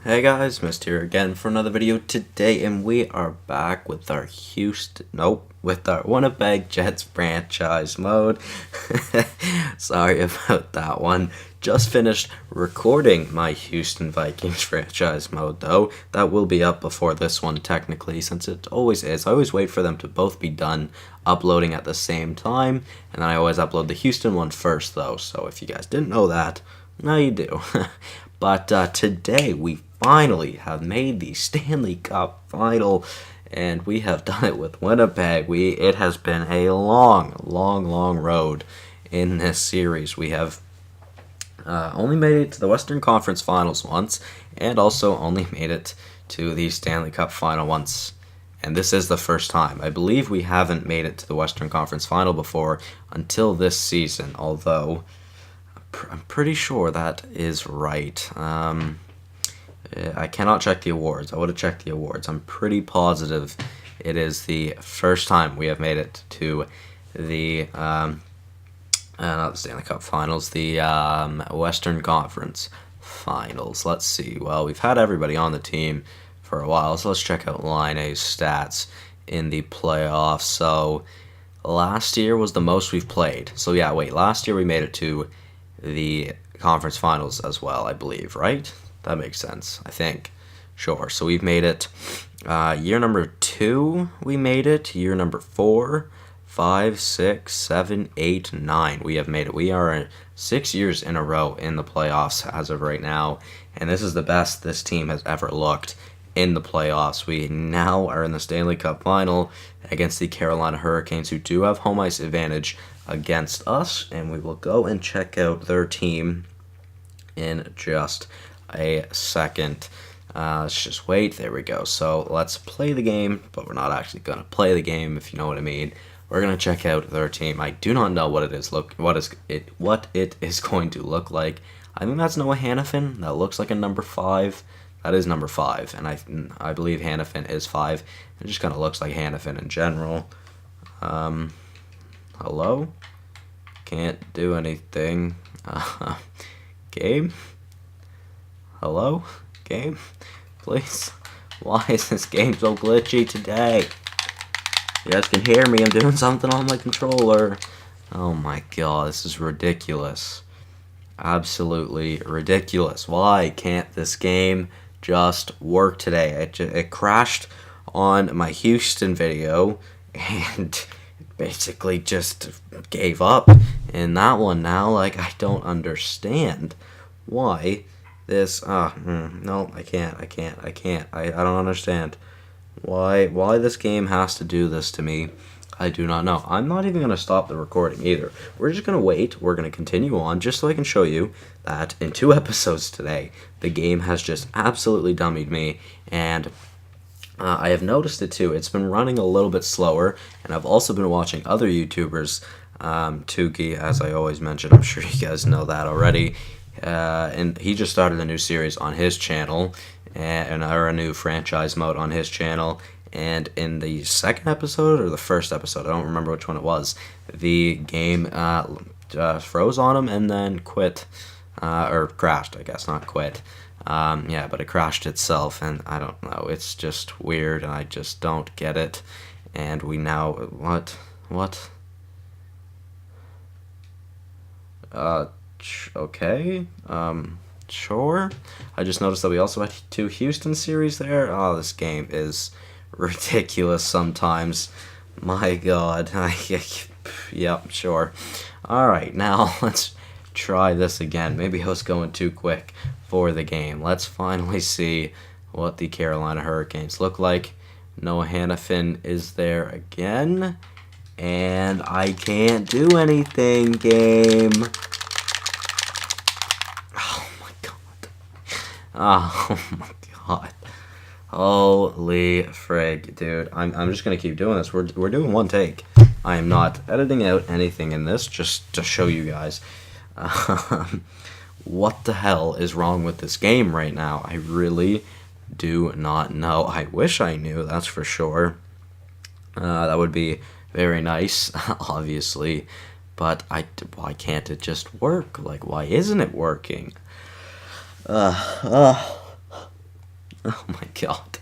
Hey guys, Mist here again for another video today, and we are back with our with our Winnipeg Jets franchise mode. Sorry about that one. Just finished recording my Houston Vikings franchise mode though. That will be up before this one technically, since it always is. I always wait for them to both be done uploading at the same time, and then I always upload the Houston one first though, so if you guys didn't know that, now you do. But today we finally have made the Stanley Cup final, and we have done it with Winnipeg. It has been a long road in this series. We have only made it to the Western Conference Finals once, and also only made it to the Stanley Cup final once. And this is the first time. I believe we haven't made it to the Western Conference Final before until this season, although I'm pretty sure that is right. I cannot check the awards. I would have checked the awards. I'm pretty positive it is the first time we have made it to the not the Stanley Cup Finals, the Western Conference Finals. Let's see. Well, we've had everybody on the team for a while, so let's check out Line A's stats in the playoffs. So last year was the most we've played. So yeah, wait, last year we made it to the conference finals as well, I believe, right? That makes sense, I think. Sure. So we've made it. Year number 2, we made it. Year number 4, 5, 6, 7, 8, 9. We have made it. We are 6 years in a row in the playoffs as of right now, and this is the best this team has ever looked in the playoffs. We now are in the Stanley Cup final against the Carolina Hurricanes, who do have home ice advantage against us, and we will go and check out their team in just a second. Let's just wait. There we go. So let's play the game, but we're not actually going to play the game, if you know what I mean. We're going to check out their team. I do not know what it is what it is going to look like. I think that's Noah Hannafin. That looks like a number 5. That is number 5, and I believe Hannafin is 5. It just kind of looks like Hannafin in general. Hello? Can't do anything. Game? Hello? Game? Please? Why is this game so glitchy today? You guys can hear me. I'm doing something on my controller. Oh my god, this is ridiculous. Absolutely ridiculous. Why can't this game just work today? It crashed on my Houston video, and basically just gave up in that one now. Like, I don't understand why this no, I can't I don't understand why this game has to do this to me. I do not know. I'm not even going to stop the recording either. We're just going to wait. We're going to continue on just so I can show you that in 2 episodes today, the game has just absolutely dummied me, and I have noticed it too. It's been running a little bit slower, and I've also been watching other YouTubers, Tukey, as I always mention. I'm sure you guys know that already. And he just started a new series on his channel, or a new franchise mode on his channel. And in the second episode, or the first episode, I don't remember which one it was, the game froze on him and then quit, or crashed, I guess, not quit. Yeah, but it crashed itself, and I don't know, it's just weird, and I just don't get it. And we now, what? Okay, sure. I just noticed that we also had 2 Houston series there. Oh, this game is ridiculous sometimes. My god. Yep, sure. Alright, now let's try this again. Maybe I was going too quick for the game. Let's finally see what the Carolina Hurricanes look like. Noah Hannafin is there again, and I can't do anything, game. Oh my god. Oh my god. Holy frig, dude. I'm just gonna keep doing this. We're doing one take. I am not editing out anything in this, just to show you guys. What the hell is wrong with this game right now? I really do not know. I wish I knew, that's for sure. That would be very nice, obviously. But why can't it just work? Like, why isn't it working? Oh my god.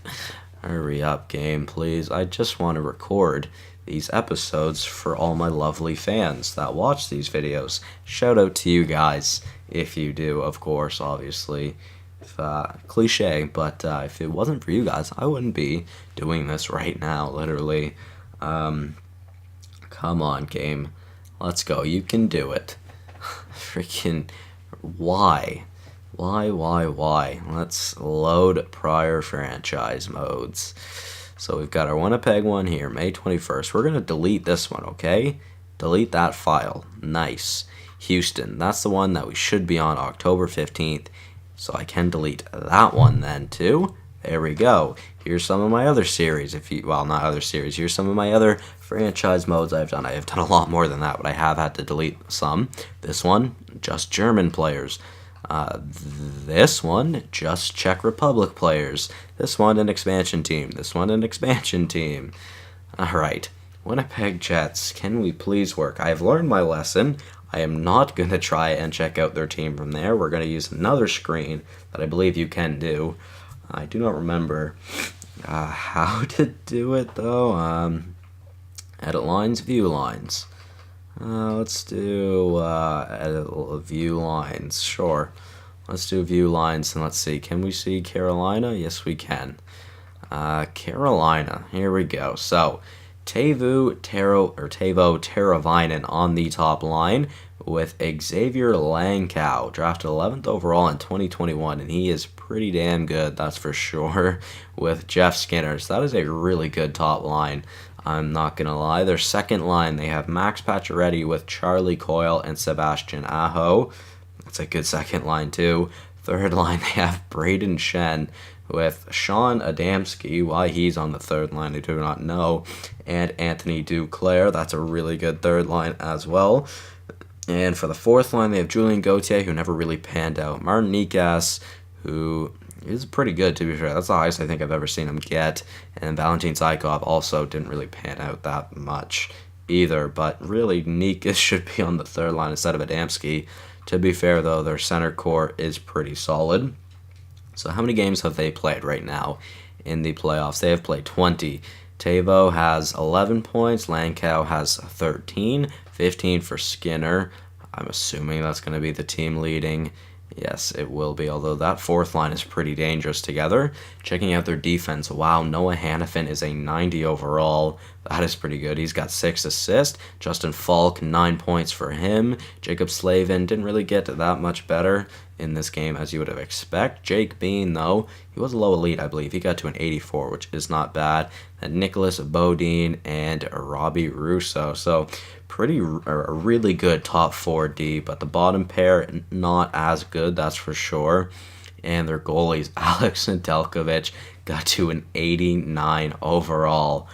Hurry up, game, please. I just want to record these episodes for all my lovely fans that watch these videos. Shout out to you guys, if you do, of course, obviously. Cliche, but if it wasn't for you guys, I wouldn't be doing this right now, literally. Come on, game. Let's go. You can do it. Freaking, why? Why? Let's load prior franchise modes. So we've got our Winnipeg one here, May 21st. We're going to delete this one, okay? Delete that file. Nice. Houston, that's the one that we should be on October 15th. So I can delete that one then too. There we go. Here's some of my other series. Not other series. Here's some of my other franchise modes I've done. I have done a lot more than that, but I have had to delete some. This one, just German players. This one, just Czech Republic players. This one, an expansion team. This one, an expansion team. Alright, Winnipeg Jets, can we please work? I have learned my lesson. I am not going to try and check out their team from there. We're going to use another screen that I believe you can do. I do not remember how to do it, though. Edit lines, view lines. Let's do edit view lines. Sure. Let's do view lines and let's see. Can we see Carolina? Yes, we can. Carolina. Here we go. So, Teuvo Teravainen on the top line with Xavier Langkow, drafted 11th overall in 2021, and he is pretty damn good, that's for sure, with Jeff Skinner. So that is a really good top line. I'm not going to lie. Their second line, they have Max Pacioretty with Charlie Coyle and Sebastian Aho. That's a good second line, too. Third line, they have Braden Shen with Sean Adamski. Why he's on the third line, I do not know. And Anthony Duclair. That's a really good third line as well. And for the fourth line, they have Julien Gauthier, who never really panned out. Martin Nikas, who is pretty good, to be fair. That's the highest I think I've ever seen him get. And Valentin Zykov also didn't really pan out that much either. But really, Nikas should be on the third line instead of Adamski. To be fair, though, their center core is pretty solid. So how many games have they played right now in the playoffs? They have played 20. Teuvo has 11 points. Langkow has 13. 15 for Skinner. I'm assuming that's going to be the team leading. Yes, it will be, although that fourth line is pretty dangerous together. Checking out their defense, wow, Noah Hannafin is a 90 overall. That is pretty good. He's got 6 assists. Justin Falk, 9 points for him. Jacob Slavin didn't really get that much better in this game as you would have expected. Jake Bean, though, he was a low elite, I believe. He got to an 84, which is not bad. And Nicholas Bodine and Robbie Russo. So a really good top 4D, but the bottom pair not as good, that's for sure. And their goalies, Alex Nedeljkovic, got to an 89 overall.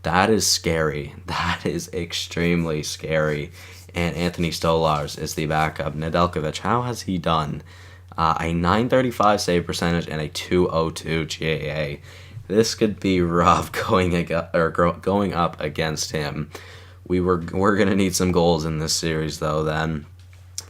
That is scary. That is extremely scary. And Anthony Stolars is the backup. Nedeljkovic, how has he done? A 935 save percentage and a 202 GAA. This could be rough going up against him. We're gonna need some goals in this series, though. Then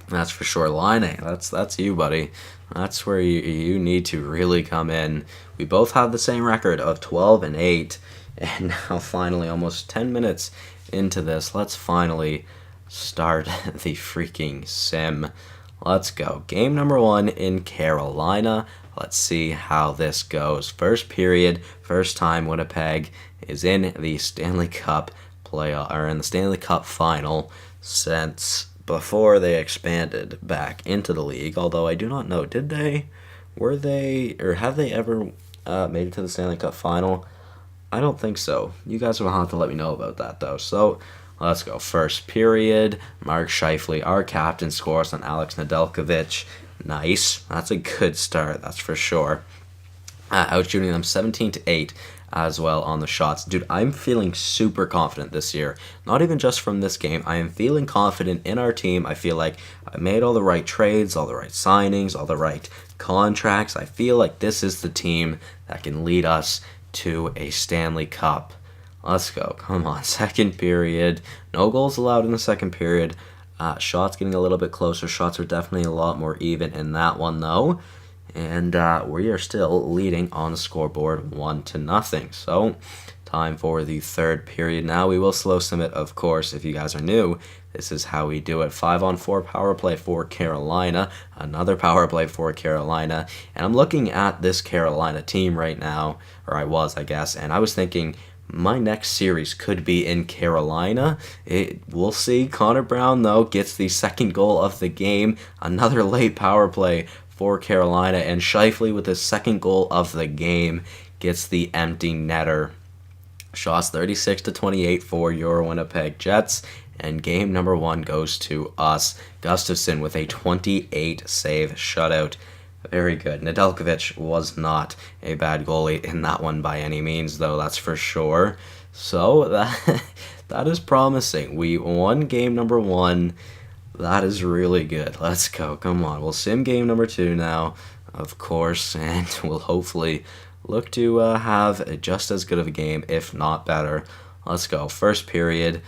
that's for sure. Line, that's you, buddy. That's where you need to really come in. We both have the same record of 12-8, and now finally, almost 10 minutes into this, let's finally start the freaking sim. Let's go. Game number 1 in Carolina. Let's see how this goes. First period, first time Winnipeg is in the Stanley Cup in the Stanley Cup final since before they expanded back into the league. Although I do not know, have they ever made it to the Stanley Cup final? I don't think so. You guys will have to let me know about that, though. So let's go. First period, Mark Scheifele, our captain, scores on Alex Nedeljkovic. Nice. That's a good start, that's for sure. Outshooting them 17-8 as well on the shots. Dude, I'm feeling super confident this year. Not even just from this game. I am feeling confident in our team. I feel like I made all the right trades, all the right signings, all the right contracts. I feel like this is the team that can lead us to a Stanley Cup. Let's go. Come on. Second period. No goals allowed in the second period. Shots getting a little bit closer. Shots are definitely a lot more even in that one, though. And we are still leading on the scoreboard 1-0. So, time for the third period now. We will slow sim it, of course. If you guys are new, this is how we do it. 5-on-4 power play for Carolina. Another power play for Carolina. And I'm looking at this Carolina team right now, or I was, I guess, and I was thinking my next series could be in Carolina. We'll see. Connor Brown, though, gets the second goal of the game. Another late power play for Carolina, and Scheifele with his second goal of the game gets the empty netter. Shots 36-28 for your Winnipeg Jets, and game number 1 goes to us. Gustafsson with a 28-save shutout. Very good. Nedeljkovic was not a bad goalie in that one by any means, though, that's for sure. So that is promising. We won game number 1. That is really good. Let's go. Come on. We'll sim game number 2 now, of course, and we'll hopefully look to have just as good of a game, if not better. Let's go. First period.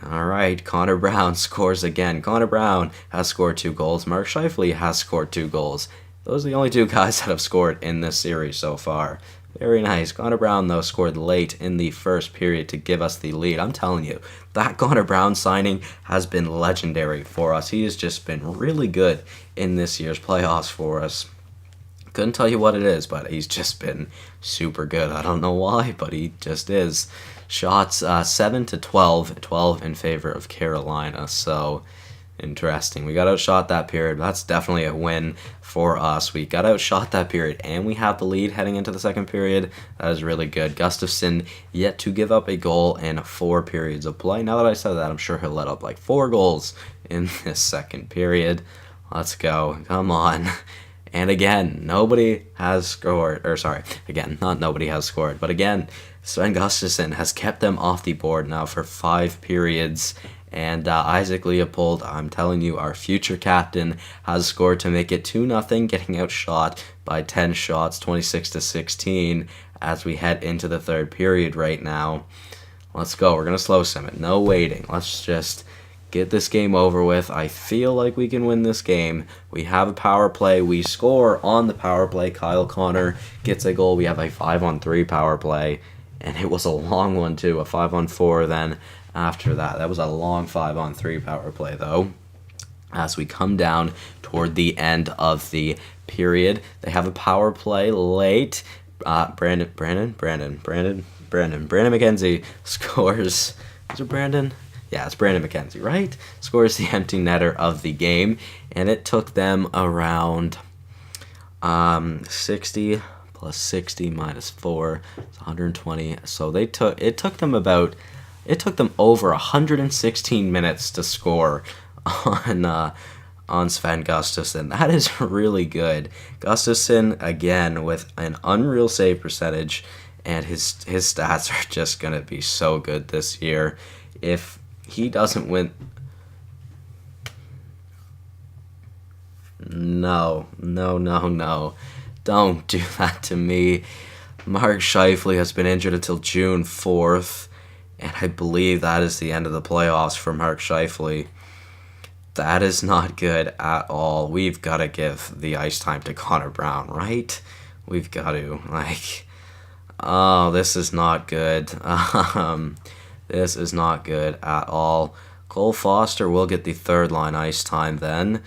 All right. Connor Brown scores again. Connor Brown has scored 2 goals. Mark Scheifele has scored 2 goals. Those are the only 2 guys that have scored in this series so far. Very nice. Connor Brown, though, scored late in the first period to give us the lead. I'm telling you, that Connor Brown signing has been legendary for us. He has just been really good in this year's playoffs for us. Couldn't tell you what it is, but he's just been super good. I don't know why, but he just is. Shots 7-12, 12 in favor of Carolina, so interesting. We got outshot that period. That's definitely a win for us. We got outshot that period, and we have the lead heading into the second period. That is really good. Gustafsson yet to give up a goal in 4 periods of play. Now that I said that, I'm sure he'll let up like 4 goals in this second period. Let's go. Come on. And again, nobody has scored. Or sorry, again, not nobody has scored. But again, Sven Gustafsson has kept them off the board now for 5 periods. And Isaac Leopold, I'm telling you, our future captain, has scored to make it 2-0, getting outshot by 10 shots, 26-16, as we head into the third period right now. Let's go. We're going to slow sim it. No waiting. Let's just get this game over with. I feel like we can win this game. We have a power play. We score on the power play. Kyle Connor gets a goal. We have a 5-on-3 power play, and it was a long one too, a 5-on-4 then. After that, that was a long 5-on-3 power play, though. As we come down toward the end of the period, they have a power play late. Brandon McKenzie scores. Is it Brandon? Yeah, it's Brandon McKenzie, right? Scores the empty netter of the game, and it took them around 60 plus 60 minus 4, it's 120. So it took them over 116 minutes to score on Sven Gustafsson. That is really good. Gustafsson, again, with an unreal save percentage, and his stats are just going to be so good this year. If he doesn't win... No. Don't do that to me. Mark Scheifele has been injured until June 4th. And I believe that is the end of the playoffs for Mark Scheifele. That is not good at all. We've got to give the ice time to Connor Brown, right? We've got to. Oh, this is not good. This is not good at all. Cole Foster will get the third line ice time then.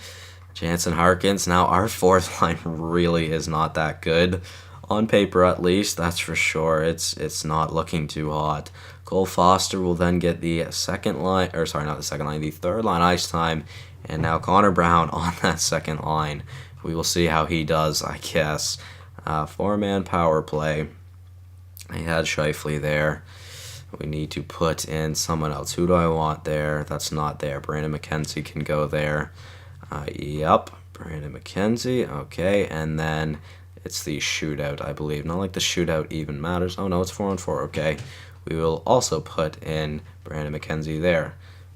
Jansen Harkins. Now, our fourth line really is not that good. On paper, at least, that's for sure. It's not looking too hot. Cole Foster will then get the second line, or sorry, not the second line, the third line ice time, and now Connor Brown on that second line. We will see how he does, I guess. 4-man power play. I had Scheifele there. We need to put in someone else. Who do I want there? That's not there. Brandon McKenzie can go there. Yep, Brandon McKenzie. Okay, and then it's the shootout, I believe. Not like the shootout even matters. Oh, no, it's 4-on-4. Okay. We will also put in Brandon McKenzie there.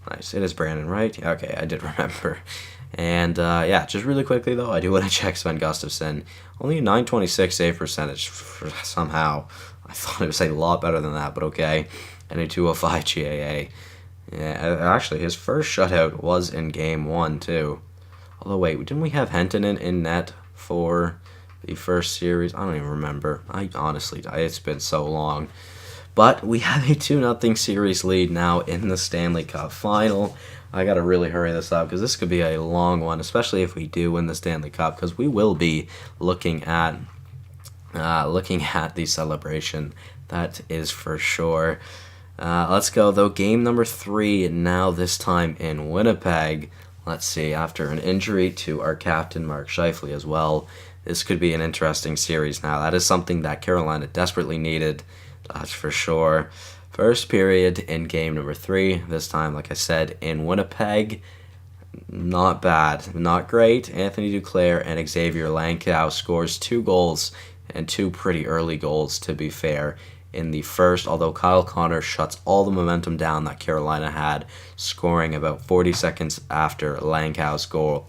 Nice. It is Brandon, right? Okay, I did remember. And, yeah, just really quickly, though, I do want to check Sven Gustafsson. Only a 926 save percentage somehow. I thought it was a lot better than that, but okay. And a 205 GAA. Yeah, actually, his first shutout was in Game 1, too. Although, wait, didn't we have Hentonen in net for the first series. I don't even remember. It's been so long. But we have a 2-0 series lead now in the Stanley Cup final. I got to really hurry this up because this could be a long one, especially if we do win the Stanley Cup, because we will be looking at the celebration. That is for sure. Let's go, though. Game number 3 now, this time in Winnipeg. Let's see, after an injury to our captain, Mark Scheifele, as well. This could be an interesting series now. That is something that Carolina desperately needed. That's for sure. First period in game number 3. This time, like I said, in Winnipeg. Not bad. Not great. Anthony Duclair and Xavier Langkow scores 2 goals, and 2 pretty early goals, to be fair, in the first, although Kyle Connor shuts all the momentum down that Carolina had, scoring about 40 seconds after Langkow's goal.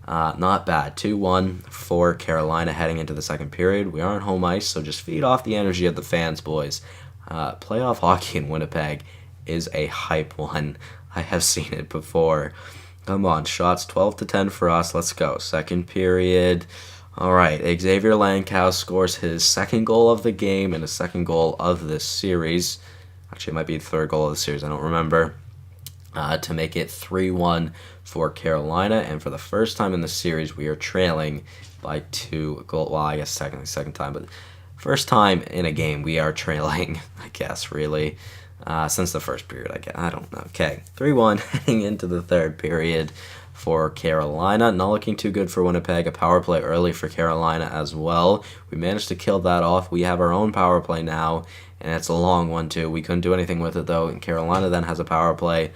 Not bad. 2-1 for Carolina heading into the second period. We are on home ice, so just feed off the energy of the fans, boys. Playoff hockey in Winnipeg is a hype one. I have seen it before. Come on, shots 12-10 for us. Let's go. Second period. All right, Xavier Langkow scores his second goal of the game and his second goal of this series. Actually, it might be the third goal of the series. I don't remember. To make it 3-1 for Carolina, and for the first time in the series, we are trailing by 2 goals. Well, I guess second time, but first time in a game we are trailing. I guess really since the first period. I don't know. Okay, 3-1 heading into the third period for Carolina. Not looking too good for Winnipeg. A power play early for Carolina as well. We managed to kill that off. We have our own power play now, and it's a long one too. We couldn't do anything with it though, and Carolina then has a power play.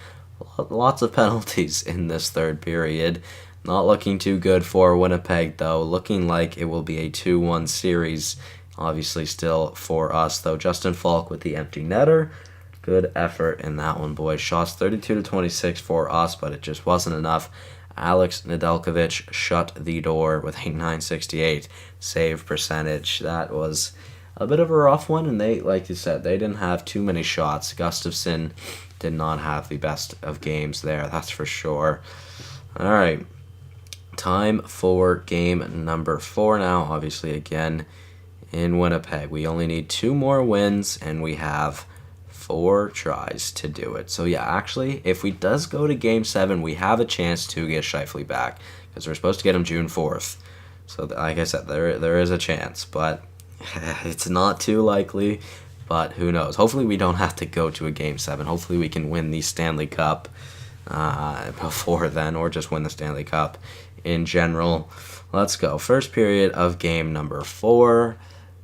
Lots of penalties in this third period. Not looking too good for Winnipeg though. Looking like it will be a 2-1 series. Obviously still for us though. Justin Falk with the empty netter. Good effort in that one, boys. Shots 32-26 for us, but it just wasn't enough. Alex Nedeljkovic shut the door with a .968 save percentage. That was a bit of a rough one, and they, like you said, they didn't have too many shots. Gustafsson did not have the best of games there, that's for sure. All right, time for game number 4 now. Obviously, again, in Winnipeg. We only need 2 more wins, and we have 4 tries to do it. So yeah, actually, if we does go to Game 7, we have a chance to get Scheifele back, because we're supposed to get him June 4th. So like I said, there is a chance, but it's not too likely. But who knows? Hopefully we don't have to go to a Game 7. Hopefully we can win the Stanley Cup before then, or just win the Stanley Cup in general. Let's go. First period of game number 4.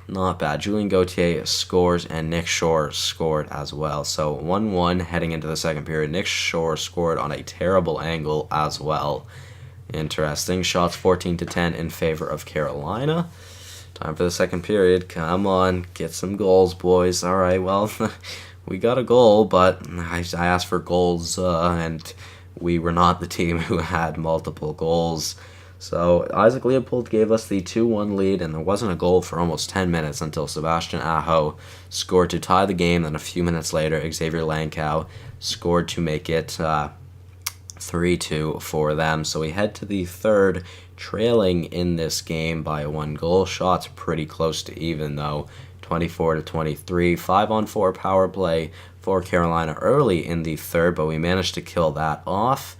Not bad. Julien Gauthier scores, and Nick Shore scored as well. So 1-1 heading into the second period. Nick Shore scored on a terrible angle as well. Interesting. Shots 14-10 in favor of Carolina. Time for the second period. Come on. Get some goals, boys. All right, well, we got a goal, but I asked for goals, and we were not the team who had multiple goals. So Isaac Leopold gave us the 2-1 lead, and there wasn't a goal for almost 10 minutes until Sebastian Aho scored to tie the game. Then a few minutes later, Xavier Langkow scored to make it 3-2 for them. So we head to the third, trailing in this game by 1 goal. Shots pretty close to even, though, 24-23. 5-on-4 power play for Carolina early in the third, but we managed to kill that off.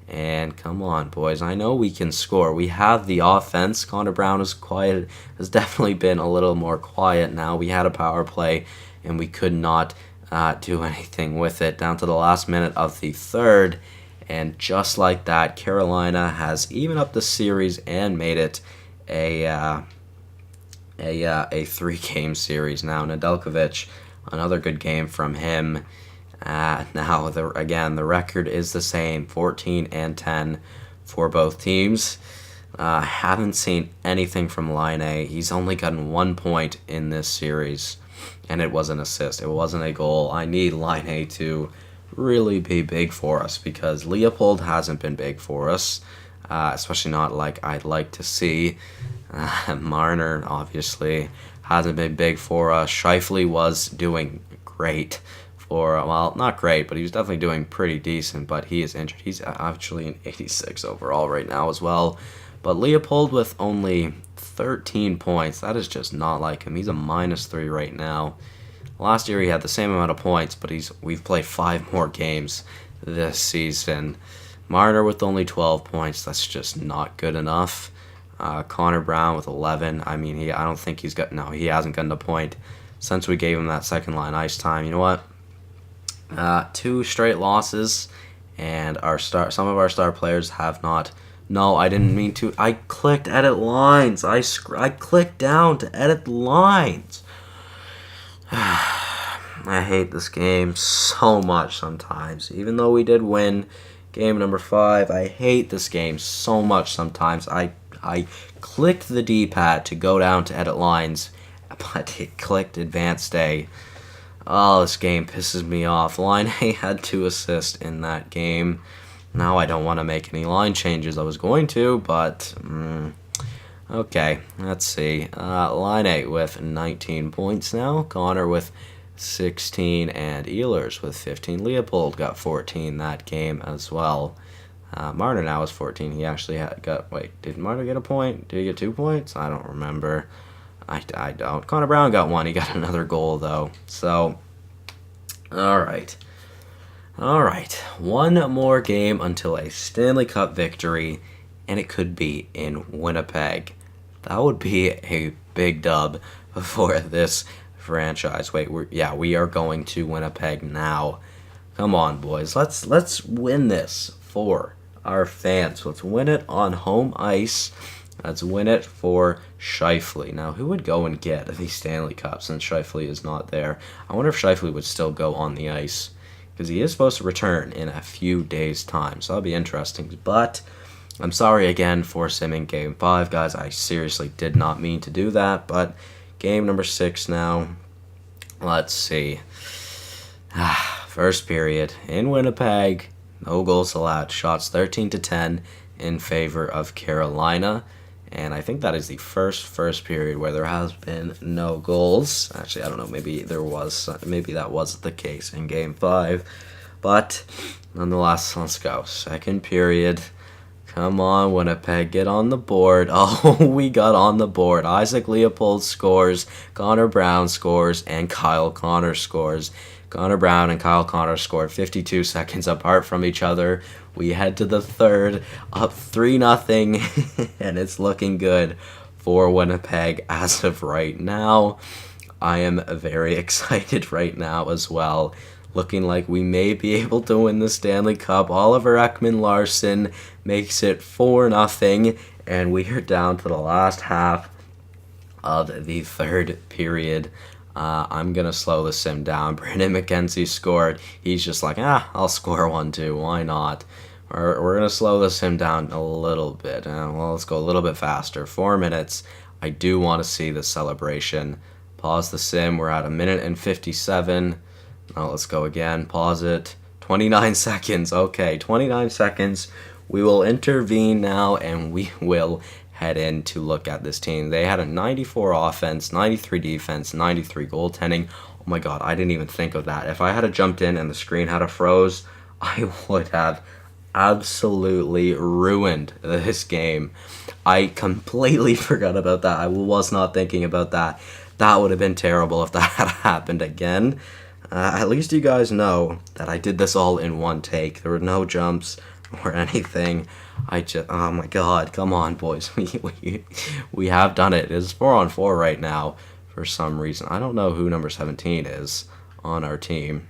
And come on, boys. I know we can score. We have the offense. Connor Brown is quiet. Has definitely been a little more quiet now. We had a power play, and we could not do anything with it down to the last minute of the third. And just like that, Carolina has evened up the series and made it a 3-game series now. Nedeljkovic, another good game from him. Now, the record is the same, 14-10 for both teams. Haven't seen anything from Laine. He's only gotten 1 point in this series, and it was an assist. It wasn't a goal. I need Laine to really be big for us, because Leopold hasn't been big for us, especially not like I'd like to see. Marner, obviously, hasn't been big for us. Scheifele was doing great. Well, not great, but he was definitely doing pretty decent, but he is injured. He's actually an 86 overall right now as well. But Leopold with only 13 points, that is just not like him. He's a -3 right now. Last year he had the same amount of points, but we've played 5 more games this season. Marner with only 12 points, that's just not good enough. Connor Brown with 11. I mean, he hasn't gotten a point since we gave him that second line ice time. You know what? 2 straight losses, and some of our star players have not. No, I didn't mean to. I clicked edit lines. I clicked down to edit lines. I hate this game so much sometimes. Even though we did win game number 5, I hate this game so much sometimes. I clicked the D-pad to go down to edit lines, but it clicked advanced A. Oh, this game pisses me off. Line A had 2 assists in that game. Now I don't want to make any line changes. I was going to, but okay, let's see. Line 8 with 19 points now. Connor with 16 and Ehlers with 15. Leopold got 14 that game as well. Marner now is 14. He actually did Marner get a point? Did he get 2 points? I don't remember. I don't. Connor Brown got 1. He got another goal, though. So, all right. One more game until a Stanley Cup victory, and it could be in Winnipeg. That would be a big dub for this franchise. We are going to Winnipeg now. Come on, boys. Let's win this for our fans. Let's win it on home ice. Let's win it for Scheifele. Now, who would go and get the Stanley Cup since Scheifele is not there? I wonder if Scheifele would still go on the ice, because he is supposed to return in a few days' time, so that'll be interesting. But I'm sorry again for simming Game 5, guys. I seriously did not mean to do that, but game number 6 now. Let's see. First period in Winnipeg. No goals allowed. Shots 13-10 in favor of Carolina. And I think that is the first period where there has been no goals. Actually, I don't know. Maybe that was the case in Game 5. But nonetheless, let's go. Second period. Come on, Winnipeg, get on the board. Oh, we got on the board. Isaac Leopold scores, Connor Brown scores, and Kyle Connor scores. Connor Brown and Kyle Connor scored 52 seconds apart from each other. We head to the third, up 3-0, and it's looking good for Winnipeg as of right now. I am very excited right now as well. Looking like we may be able to win the Stanley Cup. Oliver Ekman-Larsson makes it 4-0, and we are down to the last half of the third period. I'm going to slow the sim down. Brandon McKenzie scored. He's just like, I'll score one too. Why not? We're going to slow the sim down a little bit. Let's go a little bit faster. 4 minutes. I do want to see the celebration. Pause the sim. We're at 1:57. Now let's go again. Pause it. 29 seconds. Okay, 29 seconds. We will intervene now, and we will head in to look at this team. They had a 94 offense, 93 defense, 93 goaltending. Oh my god, I didn't even think of that. If I had jumped in and the screen had froze, I would have absolutely ruined this game. I completely forgot about that. I was not thinking about that. That would have been terrible if that had happened again. At least you guys know that I did this all in one take. There were no jumps or anything. Oh my god, come on, boys. We have done it. It's 4-on-4 right now for some reason. I don't know who number 17 is on our team.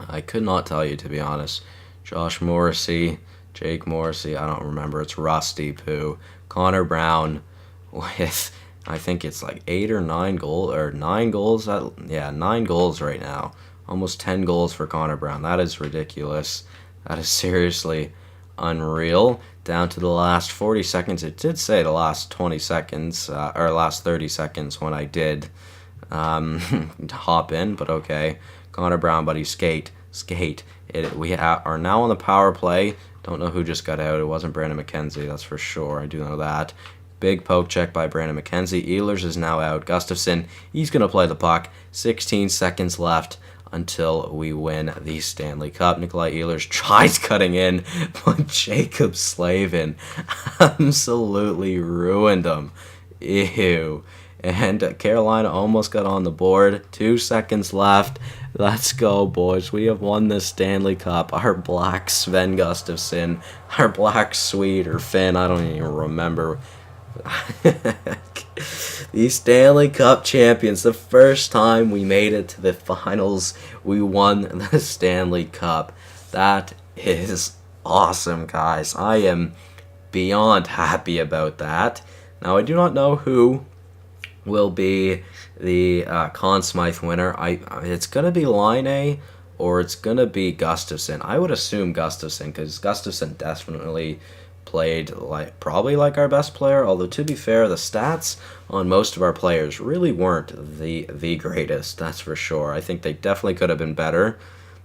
I could not tell you, to be honest. Josh Morrissey, Jake Morrissey, I don't remember. It's Rusty Poo. Connor Brown with, I think it's like 8 or 9 goals, or 9 goals. 9 goals right now. Almost 10 goals for Connor Brown. That is ridiculous. That is seriously unreal. Down to the last 40 seconds. It did say the last 20 seconds, or last 30 seconds when I did hop in, but okay. Connor Brown, buddy, skate. We are now on the power play. Don't know who just got out. It wasn't Brandon McKenzie, that's for sure. I do know that. Big poke check by Brandon McKenzie. Ehlers is now out. Gustafsson, he's going to play the puck. 16 seconds left. until we win the Stanley Cup. Nikolai Ehlers tries cutting in, but Jacob Slavin absolutely ruined him. Ew. And Carolina almost got on the board. 2 seconds left. Let's go, boys. We have won the Stanley Cup. Our black Sven Gustafsson, our black Swede or Finn, I don't even remember. The Stanley Cup champions. The first time we made it to the finals, we won the Stanley Cup. That is awesome, guys. I am beyond happy about that. Now, I do not know who will be the Conn Smythe winner. It's going to be Line or it's going to be Gustafsson. I would assume Gustafsson because Gustafsson definitely played probably like our best player, although to be fair, the stats on most of our players really weren't the greatest, that's for sure. I think they definitely could have been better.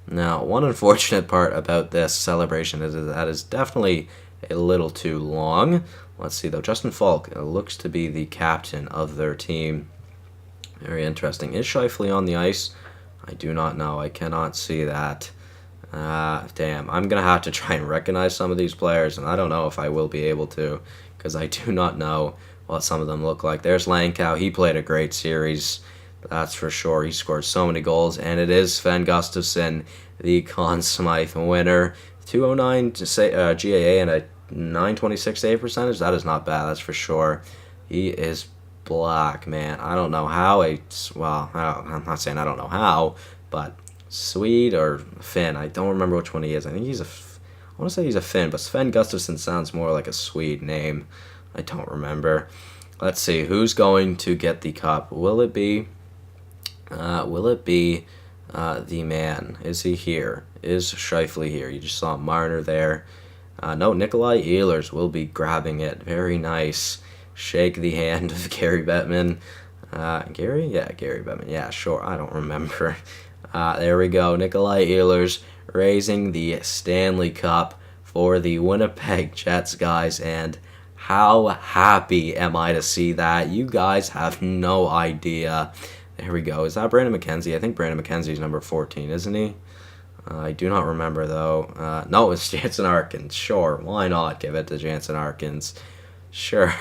Now, one unfortunate part about this celebration is that it's definitely a little too long. Let's see, though. Justin Falk looks to be the captain of their team. Very interesting. Is Scheifele on the ice? I do not know. I cannot see that. Damn. I'm going to have to try and recognize some of these players, and I don't know if I will be able to, because I do not know what some of them look like. There's Langkow. He played a great series. That's for sure. He scored so many goals, and it is Sven Gustafsson, the Conn Smythe winner. 209 to say GAA and a 926 save percentage. That is not bad, that's for sure. He is black, man. I don't know how I'm not saying I don't know how, but Swede or Finn, I don't remember which one he is. I think I want to say he's a Finn, but Sven Gustafsson sounds more like a Swede name. I don't remember. Let's see, who's going to get the cup? Will it be the man? Is he here? Is Scheifele here? You just saw Marner there. No, Nikolai Ehlers will be grabbing it. Very nice. Shake the hand of Gary Bettman. Gary? Yeah, Gary Bettman. Yeah, sure. I don't remember. There we go. Nikolai Ehlers raising the Stanley Cup for the Winnipeg Jets, guys. And how happy am I to see that? You guys have no idea. There we go. Is that Brandon McKenzie? I think Brandon McKenzie's number 14, isn't he? I do not remember, though. No, it's Jansen Arkins. Sure, why not give it to Jansen Arkins? Sure.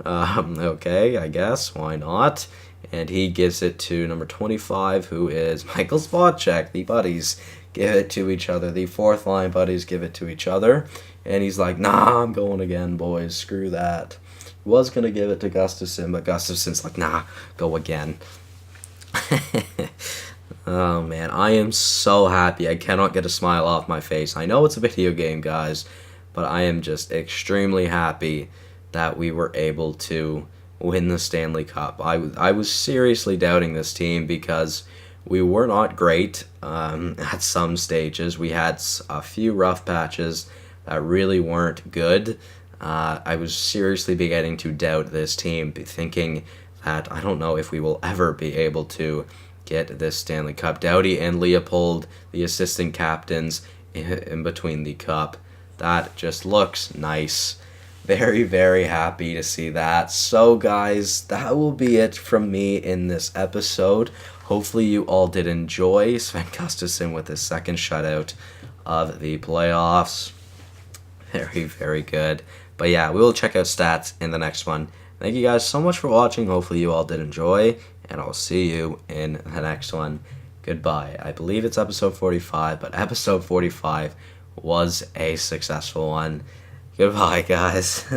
Okay, I guess. Why not? And he gives it to number 25, who is Michael Spacek. The buddies give it to each other. The fourth line buddies give it to each other. And he's like, nah, I'm going again, boys. Screw that. He was going to give it to Gustafsson, but Gustafsson's like, nah, go again. Oh, man, I am so happy. I cannot get a smile off my face. I know it's a video game, guys, but I am just extremely happy that we were able to win the Stanley Cup. I was seriously doubting this team because we were not great at some stages. We had a few rough patches that really weren't good. I was seriously beginning to doubt this team, thinking that I don't know if we will ever be able to get this Stanley Cup. Doughty and Leopold, the assistant captains, in between the cup. That just looks nice. Very, very happy to see that. So, guys, that will be it from me in this episode. Hopefully you all did enjoy Sven Gustafsson with his second shutout of the playoffs. Very, very good. But yeah, we will check out stats in the next one. Thank you guys so much for watching. Hopefully you all did enjoy, and I'll see you in the next one. Goodbye. I believe it's episode 45, but episode 45 was a successful one. Goodbye, guys.